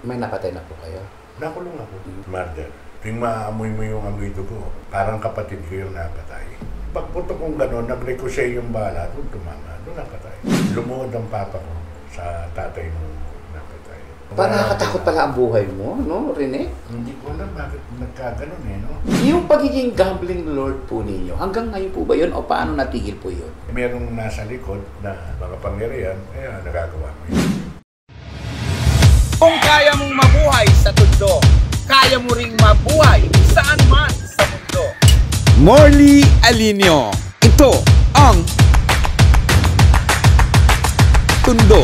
May napatay na po kayo? Nakulong ako. Murder. Tuwing maamoy mo yung amoy dugo, parang kapatid ko yung napatay. Pagpunto kong gano'n, nag-ricochet yung bala, doon tumama, doon napatay. Lumuhod ang papa ko sa tatay mo napatay. Parang nakakatakot pala ang buhay mo, no, Rene? Hindi ko alam bakit nagkaganon no? Yung pagiging gambling lord po ninyo, hanggang ngayon po ba yun o paano natigil po yun? Merong nasa likod na mga pangyarihan, kaya nagagawa ko yun. Kung kaya mong mabuhay sa tundo, kaya mo ring mabuhay saan man sa mundo. Morley Alinio, ito ang Tundo.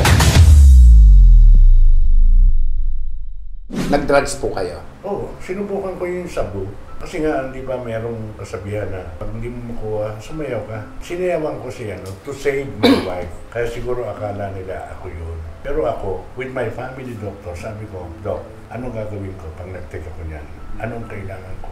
Nag-drugs po kayo? Oo, sinubukan ko yung sabu. Kasi nga, di ba merong kasabihan na pag hindi mo makuha, sumayaw ka. Sinayawan ko siya to save my wife. Kaya siguro akala nila ako yun. Pero ako, with my family doctor, sabi ko, Doc, anong gagawin ko pag nag-take ako niyan? Anong kailangan ko?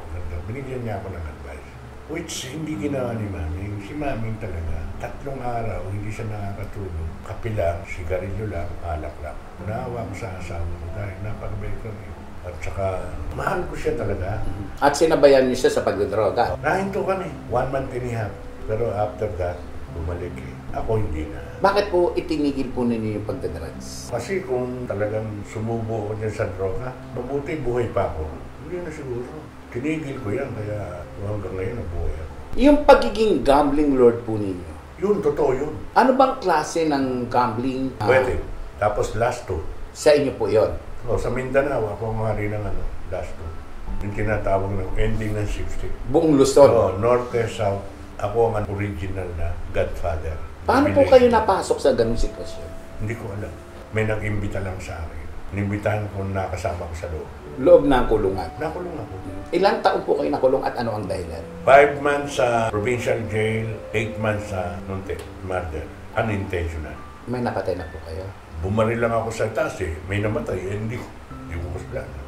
Binigyan niya ako ng advice. Which hindi ginawa ni Mami. Si Mami talaga, 3 araw, hindi siya nakakatulog. Kape lang, sigarilyo lang, alak lang. Naawa ko sa asawa ko dahil napakabay ko niya. At saka, mahal ko siya talaga. At sinabayan niyo siya sa pagdodroga? Nahinto kami, 1 month and a half. Pero after that, bumalik eh. Ako hindi na. Bakit po itinigil po ninyo yung pagdodrugs? Kasi kung talagang sumubo ako dyan sa droga, mabuti buhay pa ako. Hindi na siguro. Tinigil ko yan, kaya hanggang ngayon nabuhay ako. Yung pagiging gambling lord po ninyo, Yun, totoo yun. ano bang klase ng gambling? Pwede. Tapos last 2. Sa inyo po yon. O, sa Mindanao, ako ang hari ng last 2. Yung tinatawag ng ending ng 60. Buong Luzon? Oo, Norte, South. Ako ang original na godfather. Paano po kayo napasok sa ganung sitwasyon? Hindi ko alam. May nag-imbita lang sa akin. Inimbitahan ko na kasama ko sa loob. Loob ng kulungan. Nakulong ako. Ilang taon po kayo nakulong at ano ang dahilan? 5 months sa provincial jail, 8 months sa Nunte, murder. Unintentional. May napatay na po kayo? Bumaril lang ako sa taas eh. May namatay, eh, hindi ko kasplano.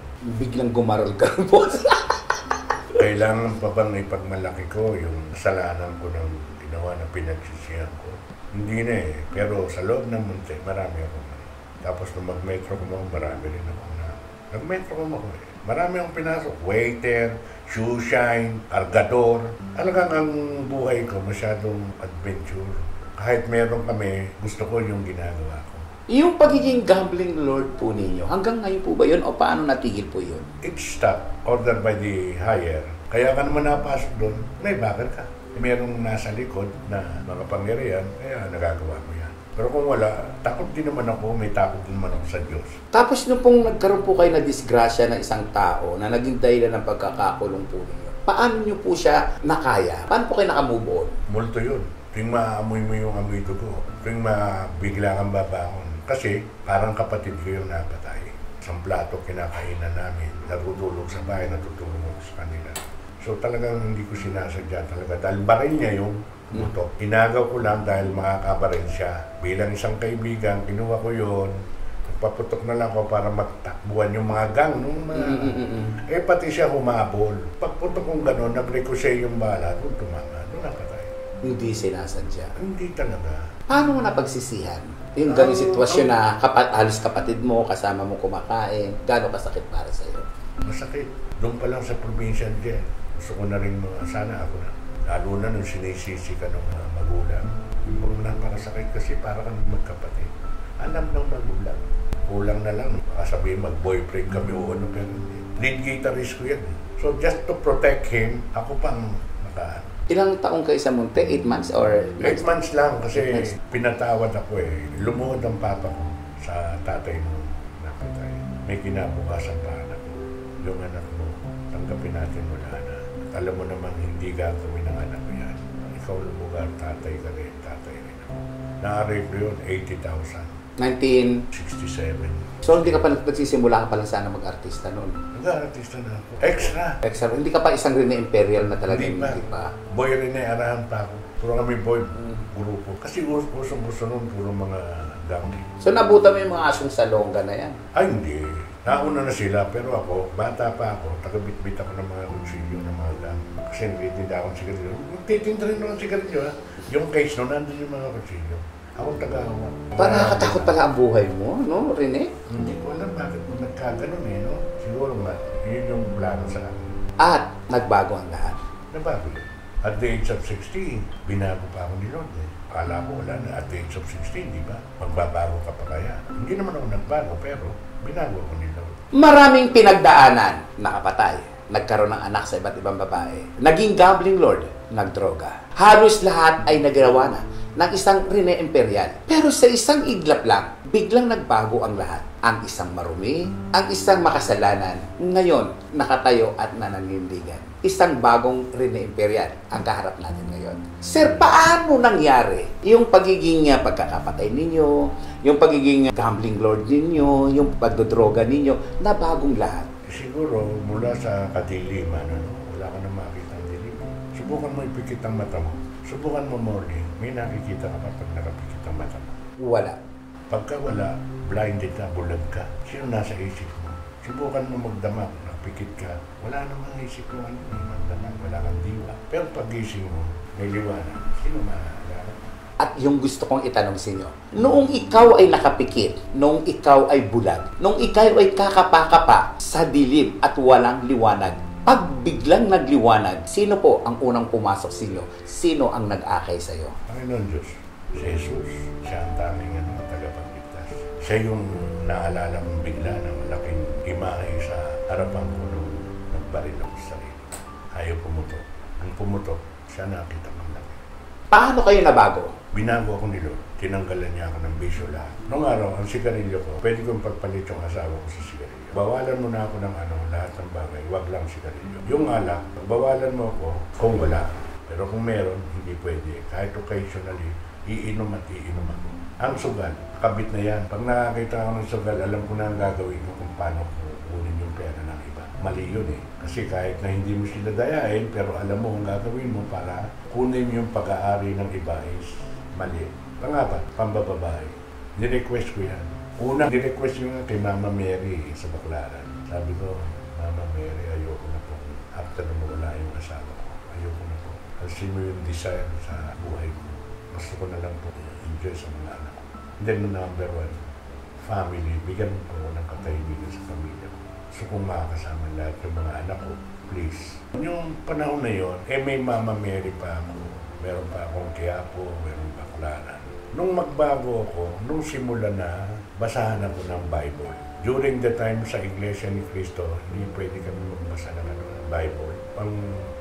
Biglang gumarol ka po. Kailangan pa bang ipagmalaki ko yung kasalanan ko ng ginawa na pinagsisihan ko? Hindi na eh. Pero sa loob ng Munti, marami ako. Tapos nung mag-metro ko mo, marami rin ako na. Nag-metro ko mo eh. Marami akong pinasok. Waiter, shoe shine, cargador. Talagang ang buhay ko masyadong adventure. Kahit meron kami, gusto ko yung ginagawa ko. Yung pagiging gambling lord po ninyo, hanggang ngayon po ba yun o paano natigil po yun? It's stopped, ordered by the higher. Kaya ka naman napasok doon, may bakal ka. Merong nasa likod na mga pangyarihan, kaya nagagawa mo yan. Pero kung wala, takot din naman ako, may takot din naman ako sa Diyos. Tapos nung pong nagkaroon po kayo na disgrasya ng isang tao na naging dahilan ng pagkakakulong po ninyo, paano nyo po siya nakaya? Paano po kayo nakamove on? Multo yun. Tuwing maamoy mo yung amoy dugo, tuwing mabigla kang babangon. Kasi parang kapatid ko yung napatay. Isang plato kinakainan namin, natutulog sa bahay, natutulog ako sa kanila. So talagang hindi ko sinasadya talaga dahil baril niya yung buto. Inagaw ko lang dahil makakabaril siya. Bilang isang kaibigan, kinuha ko yun. Nagpaputok na lang ako para magtakbuhan yung mga gang. Eh pati siya humabol. Pagputok kong gano'n, nag-ricochet yung bala, doon tumama, doon napatay. Hindi sinasadya. Hindi talaga. Paano mo napagsisihan? Yung ganyung sitwasyon na halos kapatid mo, kasama mo kumakain, gano'ng kasakit para sa'yo? Masakit. Doon pa lang sa provincial jail. Gusto ko na rin sana ako na. Lalo na nung sinisisi ka ng mga magulang. Yung napakasakit kasi para kang magkapatid. Alam ng magulang. Kulang na lang. Baka sabihin mag-boyfriend kami o ano, pero lead guitarist ko yan. So just to protect him, ako pang nakaan. Ilang taong kayo sa Munti? 8 months or? 8 months lang kasi pinatawad ako eh. Lumuhod ang papa ko sa tatay mo napatay. May kinabukasan pa anak mo. Yung anak mo, tanggapin natin wala na. At alam mo naman hindi gagawin ng anak mo yan. Ikaw lumugar, tatay ka rin, tatay rin ako. Na-array ko yun, 80,000. 1967. So hindi ka pa nagsisimula ka pa lang sana mag-artista noon? Nag-artista na ako. Extra. Hindi ka pa isang Rene Imperial na talagang hindi pa. Boy Rene, arahan pa ako. Puro kami boy grupo. Kasi gusto noon, puro mga gang. So nabuta mo yung mga asong salongga na yan? Ay, hindi. Nauna na sila, pero ako, bata pa ako, taga-bit-bit ako ng mga kutsilyo ng mga gang. Kasi nagtitinda akong sigarilyo. Magtitinda rin ako ng sigarilyo, ha? Yung case noon, nandun yung mga kutsilyo. Ako tagahawak. Parang nakakatakot pala ang buhay mo, no, Rene? Hindi ko alam bakit mo nagkaganon eh, no? Siguro nga, yun yung plano sa akin. At nagbago ang lahat. Nabago yun. At the age of 16, binago pa ako ni Lord eh. Akala ko wala na at the age of 16, di ba? Magbabago ka pa kaya. Hindi naman ako nagbago, pero binago ako ni Lord. Maraming pinagdaanan, nakapatay, nagkaroon ng anak sa iba't ibang babae, naging gambling lord, nagdroga. Halos lahat ay nagawa na ng isang Rene Imperial. Pero sa isang iglap lang, biglang nagbago ang lahat. Ang isang marumi, ang isang makasalanan, ngayon nakatayo at nanangindigan. Isang bagong Rene Imperial ang kaharap natin ngayon. Sir, paano nangyari yung pagiging pagkakapatay ninyo, yung pagiging gambling lord ninyo, yung pagdodroga ninyo, na bagong lahat? Siguro, mula sa kadiliman, wala ka na makita ang dilim. Subukan mo ipikit ang mata mo. Subukan mo morning, may nakikita ka pa pag nakapikit ang mata mo. Wala. Pagka wala, blinded ka, bulag ka. Sino nasa isip mo? Subukan mo magdamag, nakapikit ka. Wala namang isip mo, magdamag, wala kang diwa. Pero pag-gising mo, may liwanag. Sino maalala? At yung gusto kong itanong sa inyo, noong ikaw ay nakapikit, noong ikaw ay bulag, noong ikaw ay kakapa-kapa sa dilim at walang liwanag, pag biglang nagliwanag, sino po ang unang pumasok sa inyo? Sino ang nag-akay sa iyo? Panginoon Diyos, si Jesus, siya ang tanging tagapagligtas. Siya yung naalala mong bigla na malaking imahe sa harapan ko nung nagbaril ako sa sarili. Ayaw pumutok. Ang pumutok, siya nakita ng laki. Paano kayo nabago? Binago ako ni Lord. Tinanggalan niya ako ng bisyo lahat. Noong araw, ang sigarilyo ko, pwede kong pagpalit yung asawa ko sa sigarilyo. Bawalan mo na ako ng lahat ng bagay, wag lang sigarilyo. Yung alak, bawalan mo ako kung wala. Pero kung meron, hindi pwede. Kahit occasionally, iinom at iinom ako. Ang sugal, kabit na yan. Pag nakakita ako ng sugal, alam ko na ang gagawin ko kung paano kunin yung pera ng iba. Mali yun eh. Kasi kahit na hindi mo sila dayain, pero alam mo ang gagawin mo para kunin yung pag-aari ng iba is mali. Pangapat, pambababae. Nirequest ko yan. Una, nirequest ko nga kay Mama Mary sa Baclaran. Sabi ko, Mama Mary, ayoko na po. After na mawala yung asawa ko, ayoko na po. Kasi mo yung desire sa buhay ko. Gusto ko na lang po enjoy sa mga anak ko. Then, number one, family. Bigyan mo po ng katahimikan sa pamilya ko. Gusto kong makakasama lahat yung mga anak ko. Please. Yung panahon na yun, may Mama Mary pa ako. Meron pa akong Quiapo, meron pa Baclaran. Nung magbago ako, nung simula na, basahan ako ng Bible. During the time sa Iglesia ni Cristo, hindi pwede kami magbasa ng Bible. Ang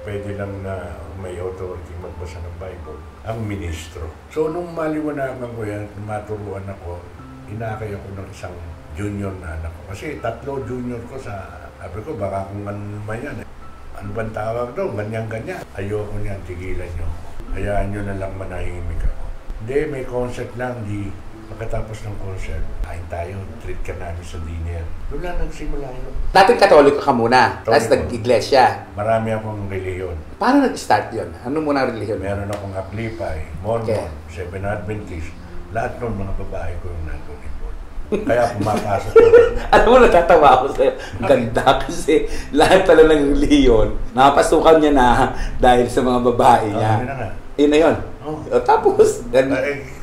pwede lang na may authority magbasa ng Bible, ang ministro. So nung maliwanagan ko yan, maturuan ako, inakay ako ng isang junior na anak ko. Kasi 3 junior ko sa, sabi ko, baka kung ano naman yan. Ano bang tawag daw? Ganyan-ganyan. Ayoko niyan, tigilan niyo. Hayaan niyo na lang manahimik ako. Hindi, may concert lang. Di pagkatapos ng concert, kain tayo, treat ka namin sa dinner. Doon lang nagsimula yun. Dating Katoliko ka muna, tapos nag-iglesia. Marami akong reliyon. Paano nag-start yun? Ano muna ang reliyon? Meron akong Aglipay, Mormon, Seven Adventist. Lahat ng mga babae ko yung nandun involved. Kaya pumapasok ko. Alam mo, natatawa ako sa'yo. Ganda kasi lahat pala ng reliyon, nakapasukan niya na dahil sa mga babae niya. Yun na nga. Yun na yun. Tapos,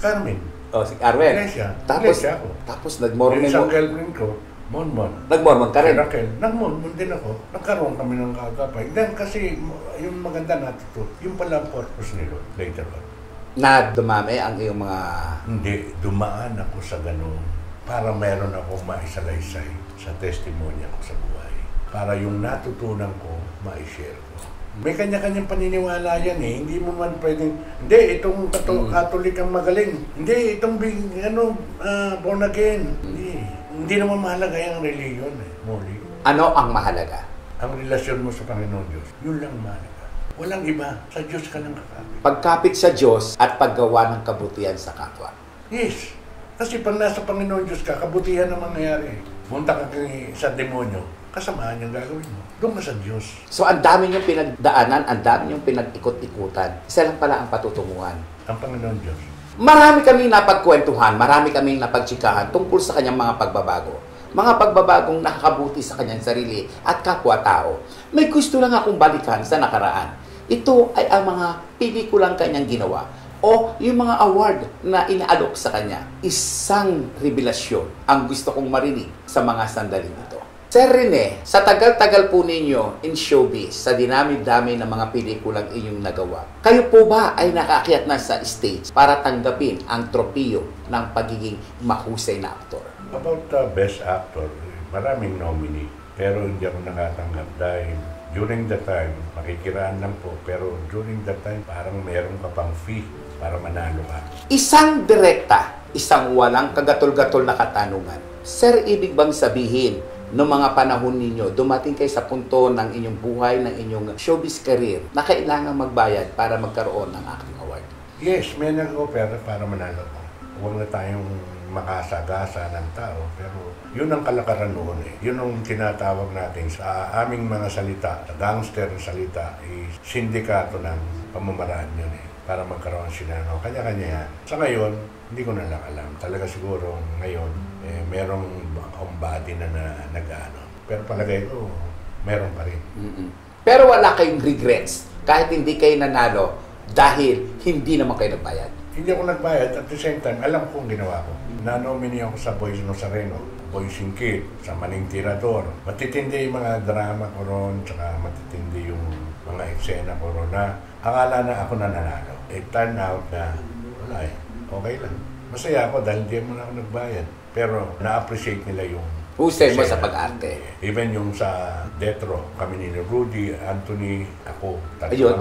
Carmen. si Arwen. Iglesia. Tapos, Iglesia ako. tapos nag-Mormon Yung isang mo. girlfriend ko, Mormon. Nag-Mormon ka Si rin. Raquel, nag-Mormon din ako. Nagkaroon kami ng kagapay. Then kasi yung maganda natuto, yung pala ang purpose nilo later on. Na dumami ang iyong mga... Hindi, dumaan ako sa ganun para meron akong maisalaysay sa testimonya ko sa buhay. Para yung natutunan ko, ma-share ko. May kanya-kanyang paniniwala yan eh. Hindi mo man pwedeng, hindi, itong Catholic ang magaling. Hindi, itong born again. Hindi naman mahalaga yung religion eh, Molly. Ano ang mahalaga? Ang relasyon mo sa Panginoon Diyos, yun lang mahalaga. Walang iba, sa Diyos ka lang kakapit. Pagkapit sa Diyos at paggawa ng kabutihan sa kapwa. Yes. Kasi pag nasa Panginoon Diyos ka, kabutihan ang mangyayari. Punta ka sa demonyo, kasamaan yung gagawin mo. Doon ka sa Diyos. So, ang dami niyong pinagdaanan, ang dami niyong pinag-ikot-ikutan. Isa lang pala ang patutunguhan. Ang Panginoon Diyos. Marami kaming napagkwentuhan, marami kaming napagtsikahan tungkol sa kanyang mga pagbabago. Mga pagbabagong nakakabuti sa kanyang sarili at kapwa-tao. May gusto lang akong balikan sa nakaraan. Ito ay ang mga pelikulang kanyang ginawa o yung mga award na inaalok sa kanya. Isang revelasyon ang gusto kong marinig sa mga sandaling ito. Sir Rene, sa tagal-tagal po ninyo in showbiz, sa dinami-dami ng mga pelikulang inyong nagawa, kayo po ba ay nakaakyat na sa stage para tanggapin ang tropiyo ng pagiging mahusay na aktor? About Best Actor, maraming nominee. Pero hindi ako nakatanggap dahil during the time, makikiraan lang po, pero during that time, parang meron ka pang fee para manalo ka. Isang direkta, isang walang kagatol-gatol na katanungan. Sir, ibig bang sabihin, noong mga panahon ninyo, dumating kayo sa punto ng inyong buhay, ng inyong showbiz career, na kailangan magbayad para magkaroon ng acting award? Yes, may nag-opera para manalo ko. Huwag na tayong makasagasa ng tao, pero yun ang kalakaran noon eh. Yun ang tinatawag natin sa aming mga salita, sa gangster na salita, is sindikato ng pamamaraan yun eh, para magkaroon sila ng kanya-kanya yan. Sa ngayon, hindi ko na lang alam. Talaga siguro ngayon, merong body na nag-ano. Pero palagay ko, meron pa rin. Pero wala kayong regrets kahit hindi kayo nanalo dahil hindi naman kayo nagbayad? Hindi ako nagbayad. At the same time, alam kong ginawa ko. Na-nominee ako sa Boys Nazareno, Boys in Kid, sa Maning Tirador. Matitindi yung mga drama ko ron, tsaka matitindi yung mga eksena ko ron na akala na ako nananalo. It turned out na wala eh. Okay lang. Masaya ako dahil hindi mo na ako nagbayad. Pero na-appreciate nila yung husay mo sa pag-arte. Even yung sa Death Row, kami ni Rudy, Anthony, ako. Ayun,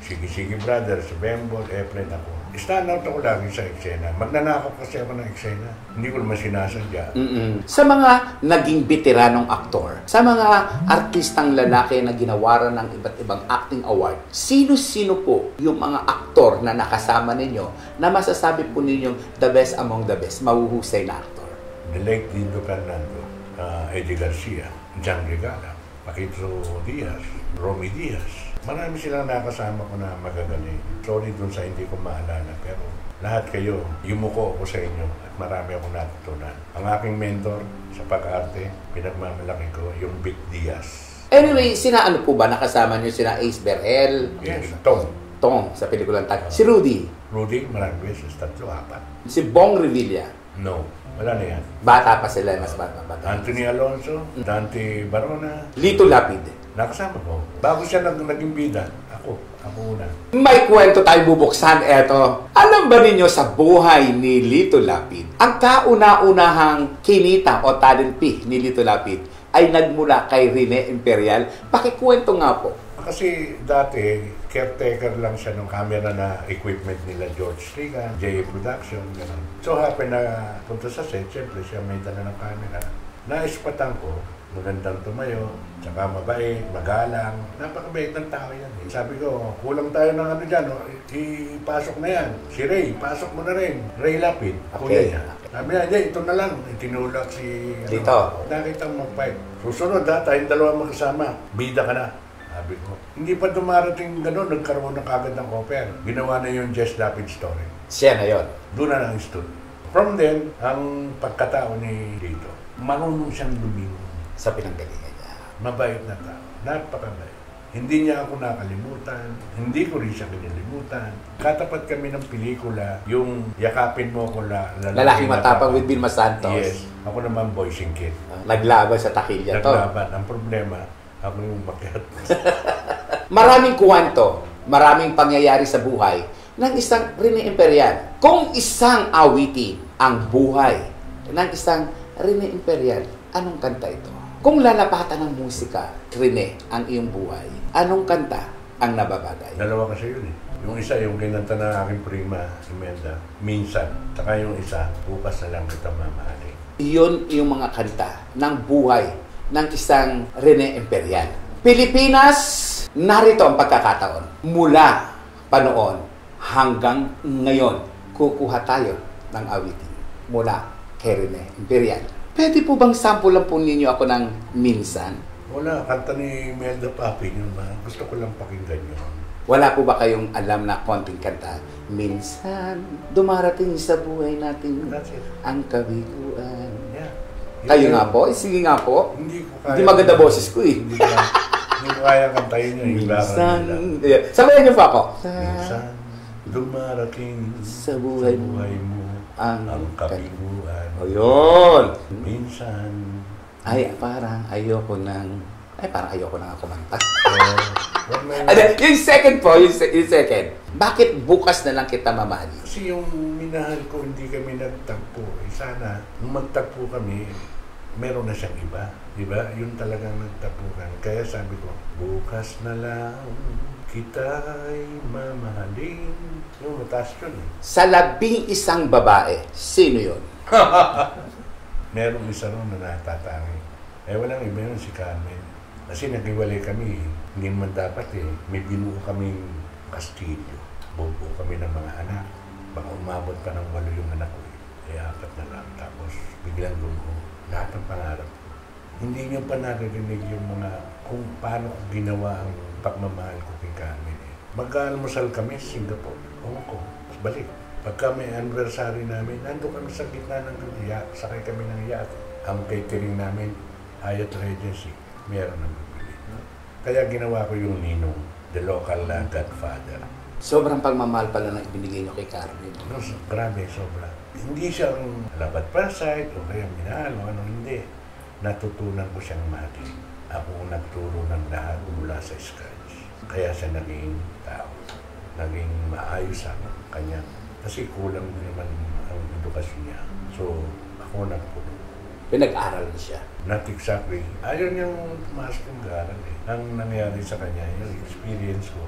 Sige Brother, si Bembol, Efren, ako. Stand out ako lagi sa eksena. Magnanakap kasi ako ng eksena. Hindi ko naman sinasadya. Sa mga naging veteranong aktor, sa mga artistang lalaki na ginawaran ng iba't ibang acting award, sino-sino po yung mga aktor na nakasama ninyo na masasabi po ninyong the best among the best, mahuhusay na aktor? The late Dindo Fernando, Eddie Garcia, John Regala, Paquito Diaz, Romy Diaz. Marami silang nakasama ko na magagaling. Sorry dun sa hindi ko maalala, pero lahat kayo, yumuko ako sa inyo at marami akong natutunan. Ang aking mentor sa pag-arte, pinagmamalaki ko, yung Vic Diaz. Anyway, sina ano po ba nakasama niyo? Sina Ace Berhel? Yes, Tom. Sa pelikulang Tag. Si Rudy? Rudy, maraming beses, 3-4. Si Bong Revilla? No, wala na yan. Bata pa sila, mas bata. Anthony Alonso, Dante Barona. Lito Lapid? Nakasama ko. Bago siya naging bida, ako una. May kwento tayo bubuksan. Eto, alam ba ninyo sa buhay ni Lito Lapid, ang kauna-unahang kinita o talent fee ni Lito Lapid ay nagmula kay Rene Imperial? Pakikwento nga po. Kasi dati, caretaker lang siya ng camera na equipment nila George Riga, JA Production, gano'n. So happen na punta sa set, siyempre siya may dala ng camera. Naispatan ko, magandang tumayo, tsaka mabait, magalang. Napakabait ng tao yan eh. Sabi ko, kulang tayo ng ano dyan, ipasok na yan. Si Ray, pasok mo na rin. Ray Lapid, kuya niya. Sabi niya, ito na lang. Itinulak si... Dito. Nakita mo mag-fight. Susunod ha, tayong dalawa magkasama. Bida ka na. Sabi ko, hindi pa dumarating gano'n, nagkaroon na kagad ng offer. Ginawa na yung Jess Lapid story. Siya na yon. Doon na lang stood. From then, ang pagkatao ni Lito, marunong siyang lumingon. Sa pinanggalingan niya. Mabait na tao. Napakabait. Hindi niya ako nakalimutan. Hindi ko rin siya kinilimutan. Katapat kami ng pelikula, yung Yakapin Mo Ko Lalaking Matapang with Vilma Santos. Yes. Ako naman Boys and Kid. Naglaban sa takilya to. Naglaban. Ang problema, ako yung makiat. Maraming kuwanto, maraming pangyayari sa buhay ng isang Rene Imperial. Kung isang awitin ang buhay ng isang Rene Imperial, anong kanta ito? Kung lalapatan ng musika, Rene, ang iyong buhay, anong kanta ang nababagay? Dalawa kasi yun eh. Yung isa, yung kinanta na aking prima, si Melda, Minsan. Saka yung isa, Bukas na lang kita mamahalin. Iyon yung mga kanta ng buhay ng isang Rene Imperial. Pilipinas, narito ang pagkakataon. Mula pa noon hanggang ngayon, kukuha tayo ng awitin mula kay Rene Imperial. Pwede po bang sample lang po ninyo ako ng Minsan? Wala, kanta ni Melda Papi yun. Gusto ko lang pakinggan yun. Wala po ba kayong alam na konting kanta? Minsan, dumarating sa buhay natin ang kabiguan. Yeah. Kayo nga po? Sige nga po. Hindi ko kaya. Hindi maganda boses ko eh. Hindi ko kaya kantahin yun. Minsan. Yeah. Sabayan niyo pa ako. Minsan, Dumarating Sa buhay mo mo ang kabiguan. O yun. Minsan, Parang ayoko nang kumanta. may, Yung second po, yung second. Bakit bukas na lang kita mamahalin? kasi yung minahal ko, hindi kami nagtagpo. Sana, nung magtagpo kami, meron na siyang iba. Diba? Yun talagang nagtapukan. Kaya sabi ko, bukas na lang kita'y mamahalin. Yung mataas yun eh. Sa 11 babae, sino yun? Merong isa ron na natatangi. Walang iba yun si Carmen. Kasi nag-iwalay kami. Hindi naman dapat eh. May binuo kaming kastilyo. Bubuo kami ng mga anak. Baka umabot pa ng 8 yung anak ko eh. 4 na lang. Tapos biglang gumuho. Lahat ng pangarap ko. Hindi niyo pa naririnig yung mga kung paano ko ginawa ang pagmamahal ko kay Carmen eh. Mag-almusal kami sa Singapore, Hong Kong. Tapos balik. Pagka may anniversary namin, nando kami sa gitna ng yacht, sakay kami ng yacht. Ang catering namin, Hyatt Regency, meron ng bibili. Kaya ginawa ko yung ninong, the local godfather. Sobrang pagmamahal pala na ibinigay niyo kay Carmen. No, grabe, sobra. Hindi siya ang labat parasite o kaya minahal o ano, hindi. Natutunan ko siyang mahalin. Ako ang nagturo ng lahat mula sa scratch. Kaya siya naging tao. Naging maayos ang kanyang. Kasi kulang din naman ang edukasyon niya. So, ako nagpuno. Pinag-aral na siya. Not exactly. Ayaw niyang tumaas kong garal eh. Ang nangyari sa kanya, yung experience ko,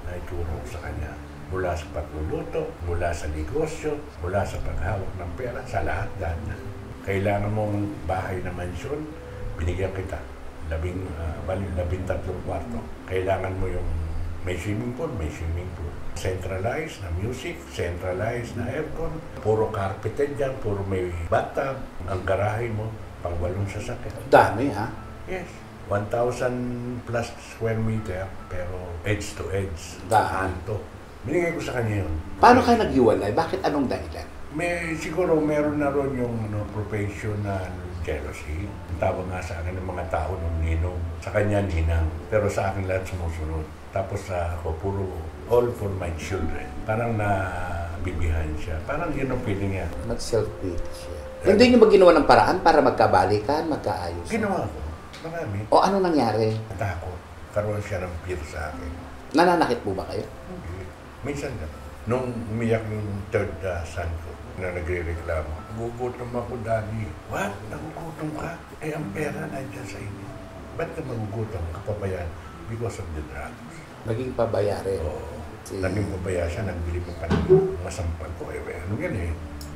na ituro ko sa kanya. Mula sa pagluluto, mula sa negosyo, mula sa paghawak ng pera, sa lahat na. Kailangan mong bahay na mansyon, binigyan kita. 13 kwarto. Kailangan mo yung may swimming pool, centralized na music, centralized na aircon, puro carpeted dyan, puro may bathtub, ang garahe mo, pang 8 sasakyan. Dami, ha? Yes. 1,000 plus square meter, pero edge to edge. Kanto. Binigay ko sa kanya yun. Paano kayo naghiwalay? Bakit anong dahilan? Siguro meron na ron yung professional jealousy. Ang tawag nga sa akin ng mga tao ng ninong. Sa kanya ninang. Pero sa akin lahat sumusunod. Tapos ako puro all for my children. Parang nabibihan siya. Parang yun ang feeling niya. Nag-self-pity siya. Hindi niyo ba ginawa ng paraan para magkabalikan, magkaayos? Ginawa ko. Marami. O ano nangyari? Natakot. Karoon siya ng fear sa akin. Nananakit po ba kayo? Hindi. Minsan na. Nung umiyak yung third son ko, na nagre-reklamo, nagugutom ako, Daddy. What? Nagugutom ka? Ang pera nandiyan sa inyo. Ba't ka magugutom? Kapabayan? Because of the drugs. Naging pabayari. Oo. Naging pabaya siya, nagbili mo pa ng masampal ko. Ano yan eh?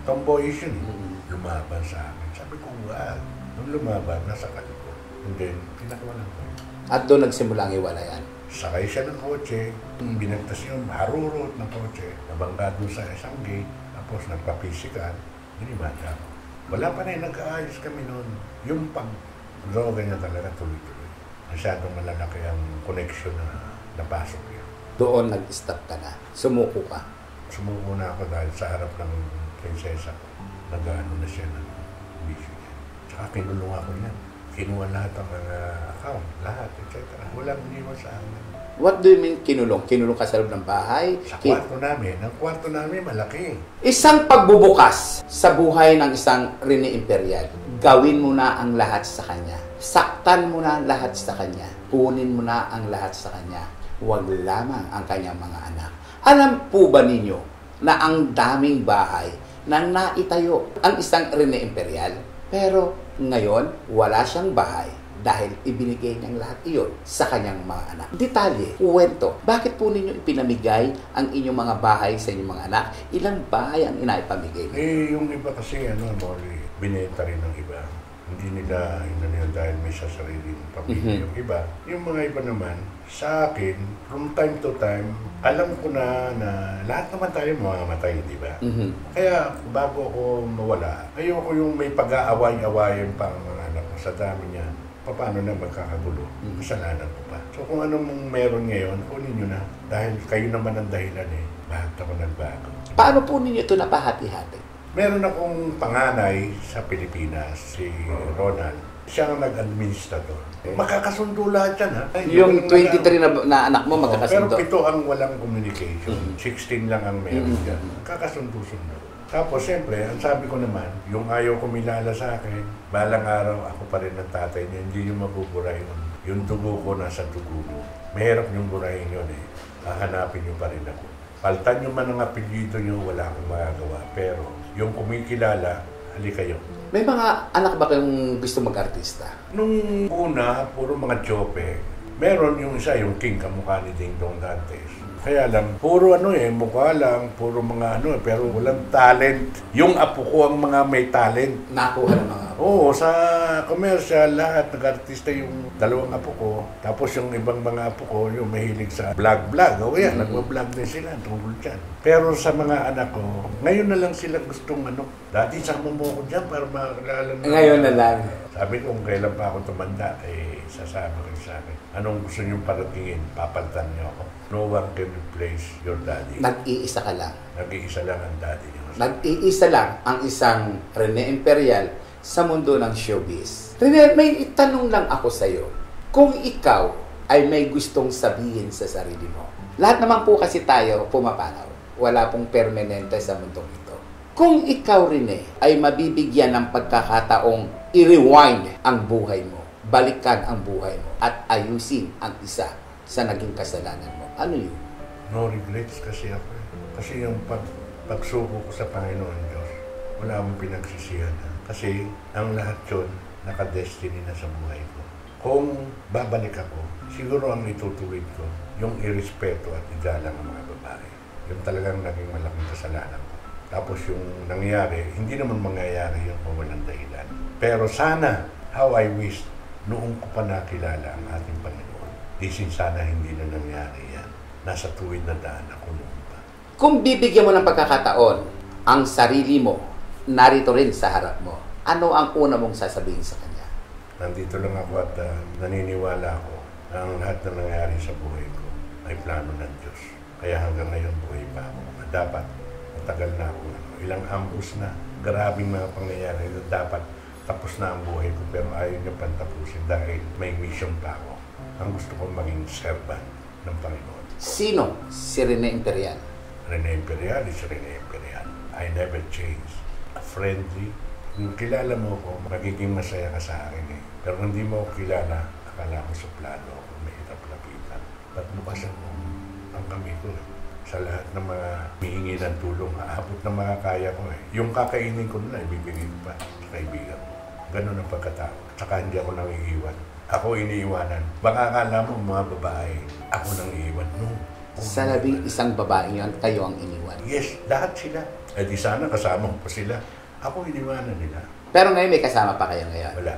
Tomboyish yun eh. Lumaban sa akin. Sabi ko, wag. Nung lumaban, nasa kaliko. And then, pinakawalan ko. At doon nagsimula ang iwalayan. Sakay siya ng kotse, binagtas yung harurot ng kotse, nabangga doon sa isang gate, tapos nagpapisikan, hinimata ako. Wala pa rin, nag-aayos kami noon. Yung pag-droga niya talaga tuloy-tuloy. Masyadong malalaki ang connection na napasok niya. Doon nag-stop ka na. Sumuko ka. Sumuko na ako dahil sa harap ng prinsesa ko. Nag-ano na siya ng bisyo niya. Tsaka kinulong ako niya. Kinuha lahat ang mga account, lahat, etc. Walang iniwan sa amin. What do you mean kinulong? Kinulong ka sa loob ng bahay? Sa kwarto namin. Ang kwarto namin malaki. Isang pagbubukas sa buhay ng isang Rene Imperial. Gawin mo na ang lahat sa kanya. Saktan mo na lahat sa kanya. Kunin mo na ang lahat sa kanya. Huwag lamang ang kanyang mga anak. Alam po ba ninyo na ang daming bahay na naitayo ang isang Rene Imperial? Pero ngayon, wala siyang bahay dahil ibinigay niyang lahat iyon sa kanyang mga anak. Detalye, kwento. Bakit po ninyo ipinamigay ang inyong mga bahay sa inyong mga anak? Ilang bahay ang inaipamigay? Yung iba kasi, binenta rin ng iba. Hindi nila yun dahil may sasariling pamilya. Yung iba, yung mga iba naman, sa akin, from time to time, alam ko na lahat naman tayo mamamatay, di ba? Kaya bago ako mawala, ayoko yung may pag-aaway-awayan pa ang mga anak ko sa dami niya. Paano na magkakagulo? Kasalanan ko pa. So kung anong meron ngayon, kunin nyo na. Dahil kayo naman ang dahilan eh. Bakit ako nagbago? Paano po ninyo ito napahati-hati? Meron akong panganay sa Pilipinas, si Ronald. Siya ang nag-administrador. Makakasundo lahat yan, ha? Yung 23 na anak mo, Pero magkakasundo. 7 ang walang communication. 16 lang ang meron dyan. Kakasundo-sundo. Tapos, siyempre, ang sabi ko naman, yung ayaw kumilala sa akin, balang araw ako pa rin ng tatay niya, hindi yung mabubura yun. Yung dugo ko nasa dugo mo. Mahirap yung burahin yun eh. Hahanapin niyo pa rin ako. Paltan nyo man ang apelyido nyo, wala akong magagawa. Pero, yung kumikilala, halika kayo. May mga anak ba kayong gusto mag-artista? Nung una, puro mga tsope. Meron yung isa, yung king, kamukha ni Ding Dong Dantes. Kaya lang, puro mukha lang, puro mga pero walang talent. Yung apo ko ang mga may talent. Nakuha ng mga apo? Oo, sa commercial, lahat nag-artista yung dalawang apo ko. Tapos yung ibang mga apo ko, yung mahilig sa vlog-vlog. O yan, nagwa-vlog din sila tungkol dyan. Pero sa mga anak ko, ngayon na lang sila gustong dati sama mo ako dyan para makakilala na. Ngayon na lang. Sabi ko, kung kailan pa ako tumanda, sasama kayo sa akin. Anong gusto niyong paratingin? Papalitan niyo ako. No one can replace your daddy. Nag-iisa ka lang. Nag-iisa lang ang daddy niyo. Nag-iisa lang ang isang Rene Imperial sa mundo ng showbiz. Rene, may itanong lang ako sa'yo. Kung ikaw ay may gustong sabihin sa sarili mo, lahat naman po kasi tayo pumapanaw. Wala pong permanente sa mundong ito. Kung ikaw, Rene, ay mabibigyan ng pagkakataong i-rewind ang buhay mo, balikan ang buhay mo, at ayusin ang isa sa naging kasalanan mo, ano yun? No regrets kasi ako. Kasi yung pagsuko ko sa Panginoon Diyos, wala akong pinagsisihan. Kasi ang lahat yun, naka-destiny na sa buhay ko. Kung babalik ako, siguro ang itutuwid ko, yung irespeto at igalang ng mga babae. Yung talagang naging malaking kasalanan ko. Tapos yung nangyari, hindi naman mangyayari yung kung walang dahilan. Pero sana, how I wish, noong ko pa nakilala ang ating Panginoon. Disin sana hindi na nangyari yan. Nasa tuwid na daan ako noon pa. Kung bibigyan mo ng pagkakataon, ang sarili mo, narito rin sa harap mo, ano ang una mong sasabihin sa Kanya? Nandito lang ako at naniniwala ako na ang lahat na nangyari sa buhay ko ay plano ng Diyos. Kaya hanggang ngayon buhay pa ako. Dapat, matagal na ako. Ilang ambus na, grabing mga pangyayari na dapat tapos na ang buhay ko pero ayaw niya pantapusin dahil may mission pa ako. Ang gusto ko maging servant ng Panginoon. Sino si Rene Imperial? Rene Imperial is Rene Imperial. I never change. Friendly. Kung kilala mo ko, magiging masaya ka sa akin eh. Pero hindi mo ako kilala, akala ko suplado ako, may hirap-lapitan. Ba't bukasan mo ang kami ko eh? Sa lahat ng mga hihingi ng tulong, aabot ng mga kaya ko eh. Yung kakainin ko na, ibibigay ko pa sa kaibigan ko. Ganun ang pagkatao. Saka hindi ako nang iiwan. Ako iniiwanan. Baka akala mo mga babae, ako nang iiwan. No. Sa labing isang babae yan, kayo ang iniwan. Yes, lahat sila. Eh di sana kasama ko pa sila. Ako iniwanan nila. Pero ngayon may kasama pa kayo ngayon? Wala.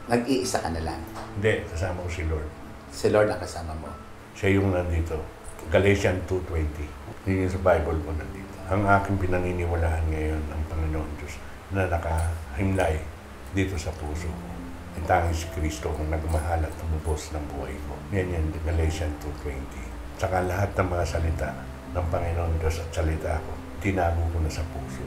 Nag-iisa ka na lang. Hindi, kasama ko si Lord. Si Lord ang kasama mo. Siya yung nandito. Galatians 2:20. Yun yung sa Bible ko nandito. Ang aking pinaniniwalaan ngayon ang Panginoon Diyos na nakahimlay dito sa puso ko. Ang tanging si Kristo kung nagmahal at tumubos ng buhay ko. Yan yan, Galatians 2:20. Tsaka lahat ng mga salita ng Panginoon Diyos at salita ko, tinago ko na sa puso.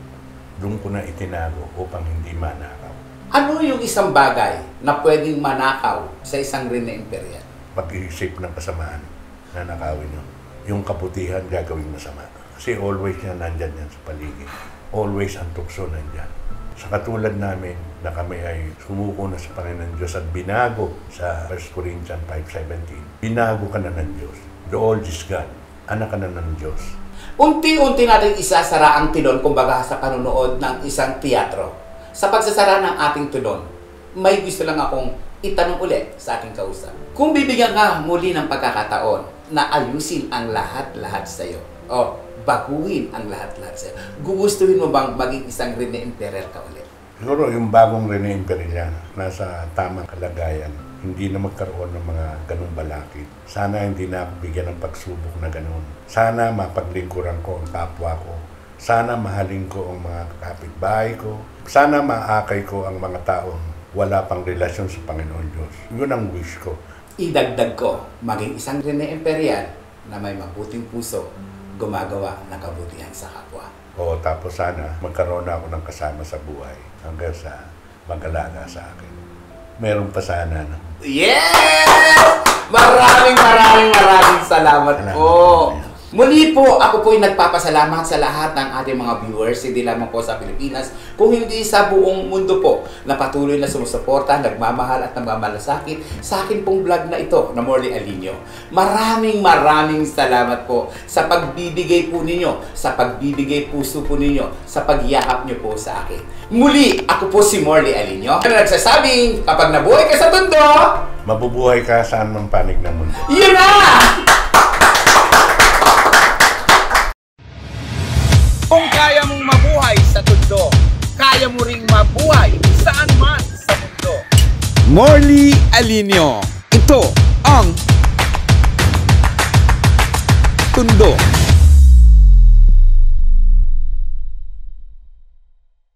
Doon ko na itinago upang hindi manakaw. Ano yung isang bagay na pwedeng manakaw sa isang Rene Imperial? Pag-iisip ng kasamaan na nakawin nyo. Yung kabutihan gagawing masama. Kasi always yan nandyan yan sa paligid. Always ang tukso nandyan. Sa katulad namin na kami ay sumuko na sa Panginoon Diyos at binago sa 1 Corinthians 5:17. Binago ka na ng Diyos. The old is gone. Anak ka na ng Diyos. Unti-unti natin isasara ang tilon, kumbaga sa panonood ng isang teatro. Sa pagsasara ng ating tulon, may gusto lang akong itanong ulit sa aking kausap. Kung bibigyan ka muli ng pagkakataon na ayusin ang lahat-lahat sa iyo, o baguhin ang lahat-lahat sa iyo, gugustuhin mo bang maging isang Rene Imperial ka ulit? Siguro yung bagong Rene Imperial nasa tamang kalagayan, hindi na magkaroon ng mga ganong balakid. Sana hindi na ako bigyan ng pagsubok na ganon. Sana mapaglingkuran ko ang kapwa ko. Sana mahalin ko ang mga kapitbahay ko. Sana maakay ko ang mga taong wala pang relasyon sa Panginoon Diyos. Yun ang wish ko. Idagdag ko, maging isang Rene Imperial na may mabuting puso, gumagawa ng kabutihan sa kapwa. O tapos sana magkaroon na ako ng kasama sa buhay hanggang sa mag-alaga sa akin. meron pa sana. No? Yes! Maraming salamat po. Muli po, ako po ay nagpapasalamat sa lahat ng ating mga viewers, hindi lamang po sa Pilipinas, kung hindi sa buong mundo po, na patuloy na sumusuporta, nagmamahal at nagmamalasakit sa akin pong vlog na ito, na Morley Alinio. Maraming salamat po sa pagbibigay po ninyo, sa pagbibigay puso po ninyo, sa pagyakap nyo po sa akin. Muli, ako po si Morley Alinio, na nagsasabing, kapag nabuhay ka sa Tondo, mabubuhay ka saan mang panig ng mundo. yun na! Kung kaya mong mabuhay sa Tondo, kaya mo ring mabuhay saan man sa mundo. Morley Alinio. Ito ang Tondo.